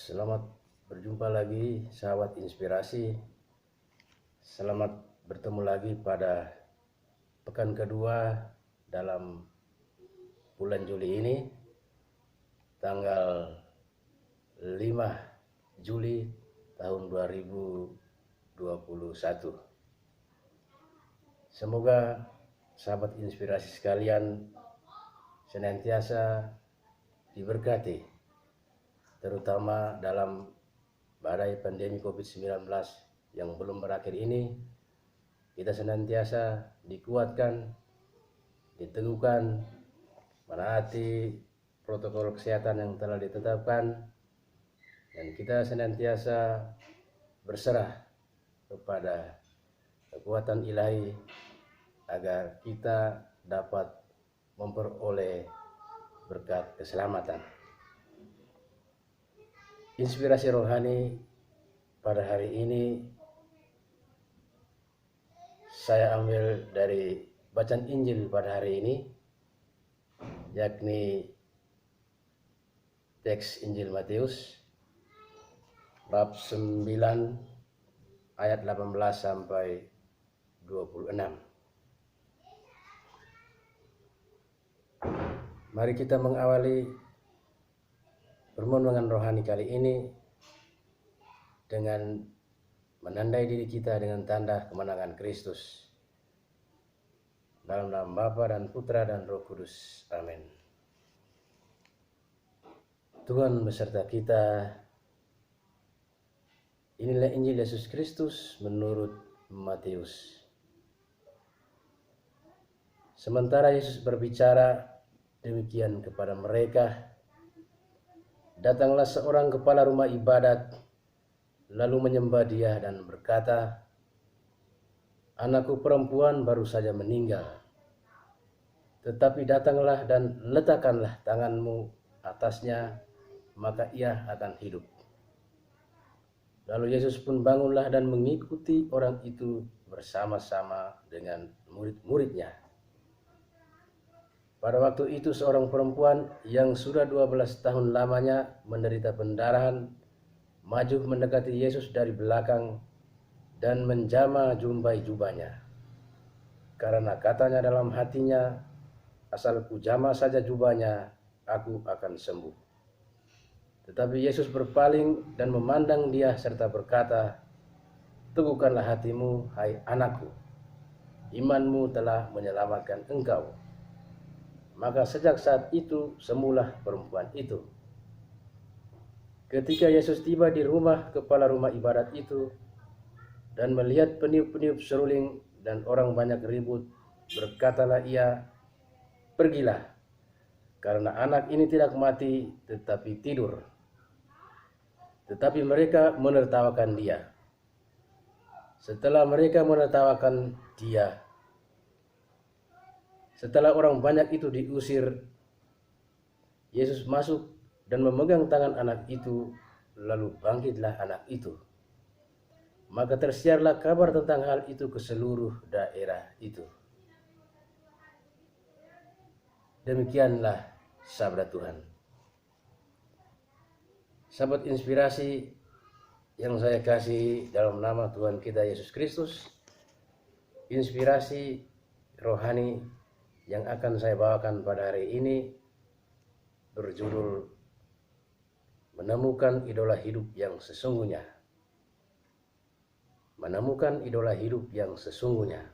Selamat berjumpa lagi sahabat inspirasi. Selamat bertemu lagi pada pekan kedua dalam bulan Juli ini, tanggal 5 Juli tahun 2021. Semoga sahabat inspirasi sekalian senantiasa diberkati, terutama dalam badai pandemi COVID-19 yang belum berakhir ini. Kita senantiasa dikuatkan, diteguhkan, menaati protokol kesehatan yang telah ditetapkan, dan kita senantiasa berserah kepada kekuatan ilahi agar kita dapat memperoleh berkat keselamatan. Inspirasi rohani pada hari ini saya ambil dari bacaan Injil pada hari ini, yakni teks Injil Matius bab 9 ayat 18 sampai 26. Mari kita mengawali permohonan rohani kali ini dengan menandai diri kita dengan tanda kemenangan Kristus. Dalam nama Bapa dan Putra dan Roh Kudus. Amin. Tuhan beserta kita. Inilah Injil Yesus Kristus menurut Matius. Sementara Yesus berbicara demikian kepada mereka, datanglah seorang kepala rumah ibadat, lalu menyembah dia dan berkata, "Anakku perempuan baru saja meninggal, tetapi datanglah dan letakkanlah tanganmu atasnya, maka ia akan hidup." Lalu Yesus pun bangunlah dan mengikuti orang itu bersama-sama dengan murid-muridnya. Pada waktu itu seorang perempuan yang sudah 12 tahun lamanya menderita pendarahan maju mendekati Yesus dari belakang dan menjama jumbai jubahnya. Karena katanya dalam hatinya, "Asal ku jama saja jubahnya, aku akan sembuh." Tetapi Yesus berpaling dan memandang dia serta berkata, "Teguhkanlah hatimu, hai anakku, imanmu telah menyelamatkan engkau." Maka sejak saat itu sembuhlah perempuan itu. Ketika Yesus tiba di rumah kepala rumah ibadat itu dan melihat peniup-peniup seruling dan orang banyak ribut, berkatalah ia, "Pergilah, karena anak ini tidak mati tetapi tidur." Tetapi mereka menertawakan dia. Setelah mereka menertawakan dia, setelah orang banyak itu diusir, Yesus masuk dan memegang tangan anak itu, lalu bangkitlah anak itu. Maka tersiarlah kabar tentang hal itu ke seluruh daerah itu. Demikianlah sabda Tuhan. Sahabat inspirasi yang saya kasih dalam nama Tuhan kita Yesus Kristus, inspirasi rohani yang akan saya bawakan pada hari ini berjudul Menemukan Idola Hidup yang Sesungguhnya. Menemukan idola hidup yang sesungguhnya.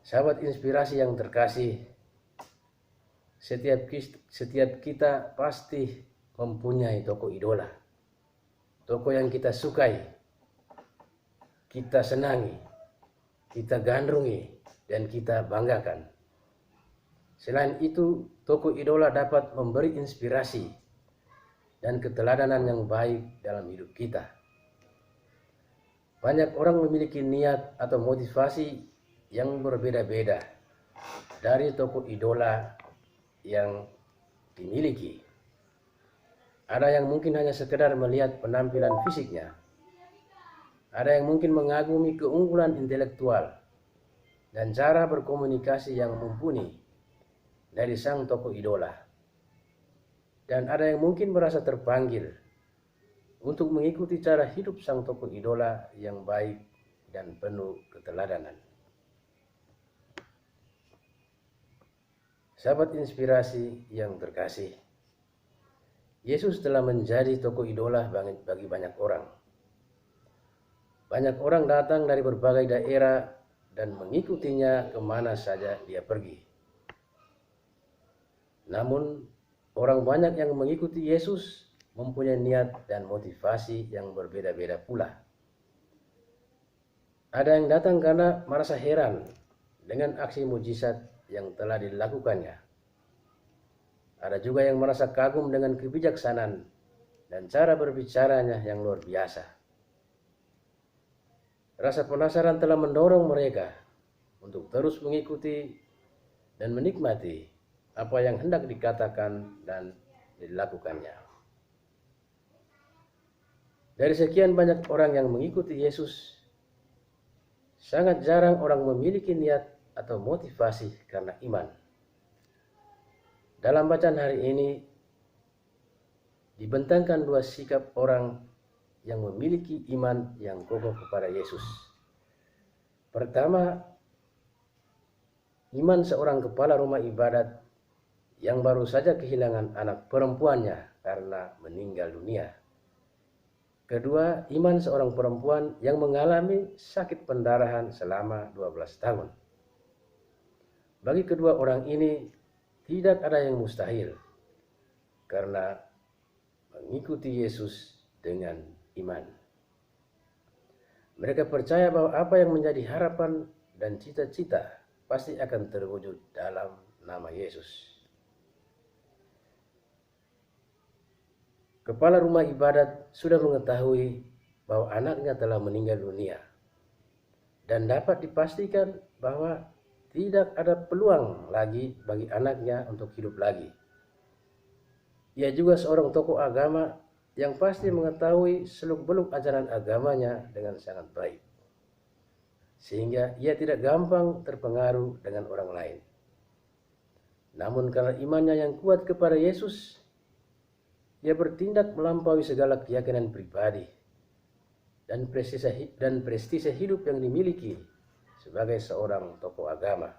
Sahabat inspirasi yang terkasih, setiap kita pasti mempunyai tokoh idola. Tokoh yang kita sukai, kita senangi, kita gandrungi, dan kita banggakan. Selain itu, tokoh idola dapat memberi inspirasi dan keteladanan yang baik dalam hidup kita. Banyak orang memiliki niat atau motivasi yang berbeda-beda dari tokoh idola yang dimiliki. Ada yang mungkin hanya sekedar melihat penampilan fisiknya. Ada yang mungkin mengagumi keunggulan intelektual dan cara berkomunikasi yang mumpuni dari sang tokoh idola. Dan ada yang mungkin merasa terpanggil untuk mengikuti cara hidup sang tokoh idola yang baik dan penuh keteladanan. Sahabat inspirasi yang terkasih, Yesus telah menjadi tokoh idola bagi banyak orang. Banyak orang datang dari berbagai daerah dan mengikutinya kemana saja dia pergi. Namun, orang banyak yang mengikuti Yesus mempunyai niat dan motivasi yang berbeda-beda pula. Ada yang datang karena merasa heran dengan aksi mujizat yang telah dilakukannya. Ada juga yang merasa kagum dengan kebijaksanaan dan cara berbicaranya yang luar biasa. Rasa penasaran telah mendorong mereka untuk terus mengikuti dan menikmati apa yang hendak dikatakan dan dilakukannya. Dari sekian banyak orang yang mengikuti Yesus, sangat jarang orang memiliki niat atau motivasi karena iman. Dalam bacaan hari ini, dibentangkan dua sikap orang yang memiliki iman yang kokoh kepada Yesus. Pertama, iman seorang kepala rumah ibadat yang baru saja kehilangan anak perempuannya karena meninggal dunia. Kedua, iman seorang perempuan yang mengalami sakit pendarahan selama 12 tahun. Bagi kedua orang ini, tidak ada yang mustahil karena mengikuti Yesus dengan iman. Mereka percaya bahwa apa yang menjadi harapan dan cita-cita pasti akan terwujud dalam nama Yesus. Kepala rumah ibadat sudah mengetahui bahwa anaknya telah meninggal dunia dan dapat dipastikan bahwa tidak ada peluang lagi bagi anaknya untuk hidup lagi. Ia juga seorang tokoh agama yang pasti mengetahui seluk-beluk ajaran agamanya dengan sangat baik, sehingga ia tidak gampang terpengaruh dengan orang lain. Namun karena imannya yang kuat kepada Yesus, ia bertindak melampaui segala keyakinan pribadi dan prestise hidup yang dimiliki sebagai seorang tokoh agama.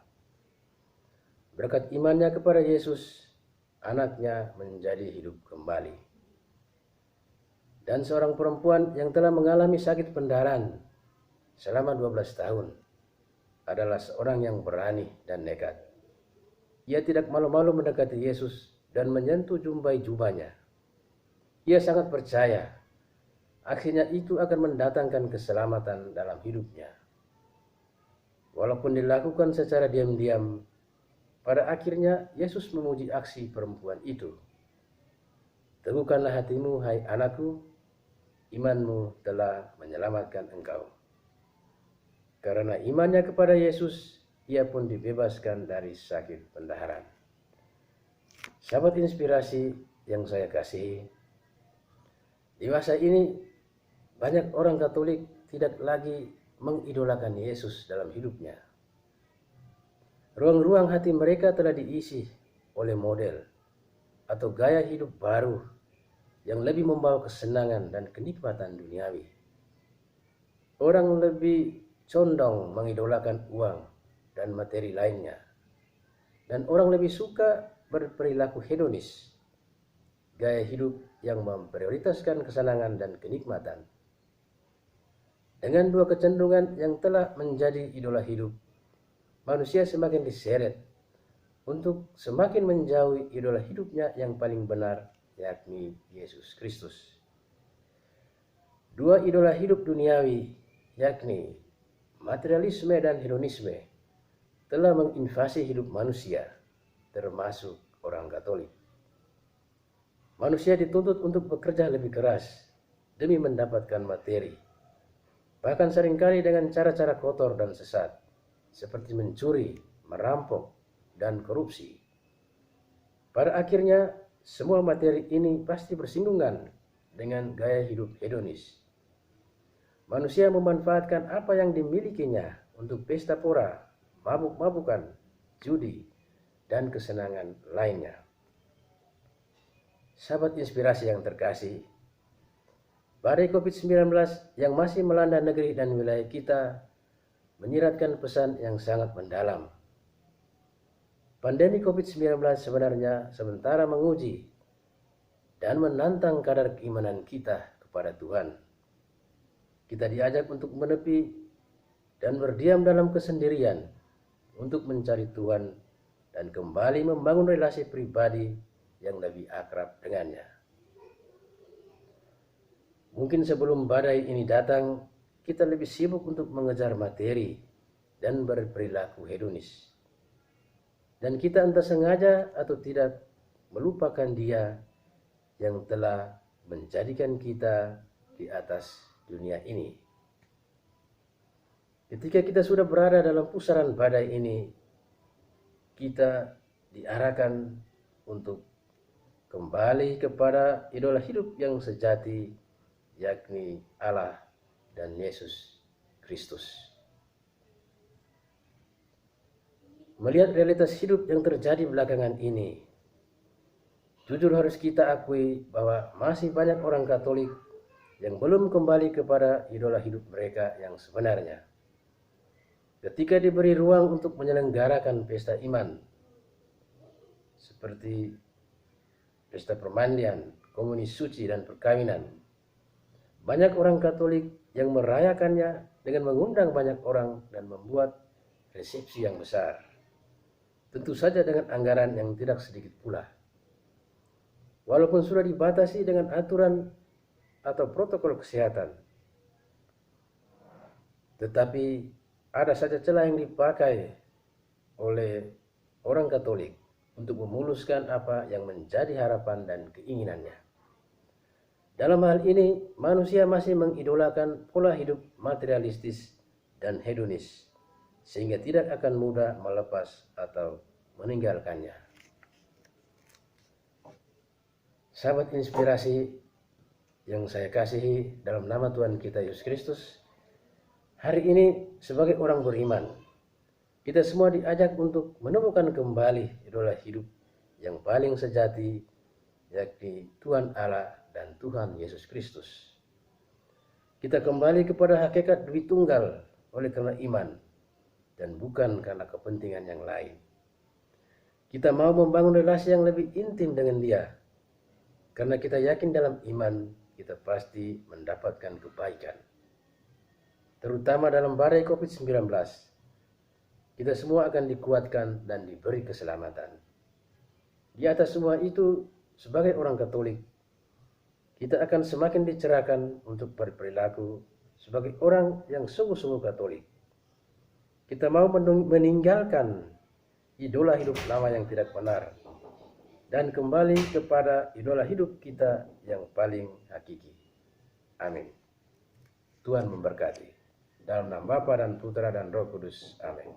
Berkat imannya kepada Yesus, anaknya menjadi hidup kembali. Dan seorang perempuan yang telah mengalami sakit pendarahan selama 12 tahun adalah seorang yang berani dan nekat. Ia tidak malu-malu mendekati Yesus dan menyentuh jumbai jubahnya. Ia sangat percaya aksinya itu akan mendatangkan keselamatan dalam hidupnya. Walaupun dilakukan secara diam-diam, pada akhirnya Yesus memuji aksi perempuan itu. Teguhkanlah hatimu, hai anakku, imanmu telah menyelamatkan engkau. Karena imannya kepada Yesus, ia pun dibebaskan dari sakit pendarahan. Sahabat inspirasi yang saya kasihi, di masa ini banyak orang Katolik tidak lagi mengidolakan Yesus dalam hidupnya. Ruang-ruang hati mereka telah diisi oleh model atau gaya hidup baru yang lebih membawa kesenangan dan kenikmatan duniawi. Orang lebih condong mengidolakan uang dan materi lainnya, dan orang lebih suka berperilaku hedonis, gaya hidup yang memprioritaskan kesenangan dan kenikmatan. Dengan dua kecenderungan yang telah menjadi idola hidup, manusia semakin diseret untuk semakin menjauhi idola hidupnya yang paling benar, yakni Yesus Kristus. Dua idola hidup duniawi, yakni materialisme dan hedonisme, telah menginvasi hidup manusia, termasuk orang Katolik. Manusia dituntut untuk bekerja lebih keras demi mendapatkan materi, bahkan seringkali dengan cara-cara kotor dan sesat, seperti mencuri, merampok, dan korupsi. Pada akhirnya, semua materi ini pasti bersinggungan dengan gaya hidup hedonis. Manusia memanfaatkan apa yang dimilikinya untuk pesta pora, mabuk-mabukan, judi, dan kesenangan lainnya. Sahabat inspirasi yang terkasih, Badai COVID-19 yang masih melanda negeri dan wilayah kita menyiratkan pesan yang sangat mendalam. Pandemi COVID-19 sebenarnya sementara menguji dan menantang kadar keimanan kita kepada Tuhan. Kita diajak untuk menepi dan berdiam dalam kesendirian untuk mencari Tuhan dan kembali membangun relasi pribadi yang lebih akrab dengannya. Mungkin sebelum badai ini datang, kita lebih sibuk untuk mengejar materi dan berperilaku hedonis. Dan kita entah sengaja atau tidak melupakan Dia yang telah menjadikan kita di atas dunia ini. Ketika kita sudah berada dalam pusaran badai ini, kita diarahkan untuk kembali kepada idola hidup yang sejati, yakni Allah dan Yesus Kristus. Melihat realitas hidup yang terjadi belakangan ini, jujur harus kita akui bahwa masih banyak orang Katolik yang belum kembali kepada idola hidup mereka yang sebenarnya. Ketika diberi ruang untuk menyelenggarakan pesta iman, seperti pesta permandian, komuni suci, dan perkawinan, banyak orang Katolik yang merayakannya dengan mengundang banyak orang dan membuat resepsi yang besar. Tentu saja dengan anggaran yang tidak sedikit pula. Walaupun sudah dibatasi dengan aturan atau protokol kesehatan, tetapi ada saja celah yang dipakai oleh orang Katolik untuk memuluskan apa yang menjadi harapan dan keinginannya. Dalam hal ini, manusia masih mengidolakan pola hidup materialistis dan hedonis, sehingga tidak akan mudah melepas atau meninggalkannya. Sahabat inspirasi yang saya kasihi dalam nama Tuhan kita Yesus Kristus, hari ini sebagai orang beriman, kita semua diajak untuk menemukan kembali idola hidup yang paling sejati, yakni Tuhan Allah dan Tuhan Yesus Kristus. Kita kembali kepada hakikat Dwi Tunggal oleh karena iman dan bukan karena kepentingan yang lain. Kita mau membangun relasi yang lebih intim dengan Dia, karena kita yakin dalam iman kita pasti mendapatkan kebaikan. Terutama dalam badai COVID-19, kita semua akan dikuatkan dan diberi keselamatan. Di atas semua itu, sebagai orang Katolik, kita akan semakin dicerahkan untuk berperilaku sebagai orang yang sungguh-sungguh Katolik. Kita mau meninggalkan idola hidup lama yang tidak benar dan kembali kepada idola hidup kita yang paling hakiki. Amin. Tuhan memberkati. Dalam nama Bapa dan Putra dan Roh Kudus. Amin.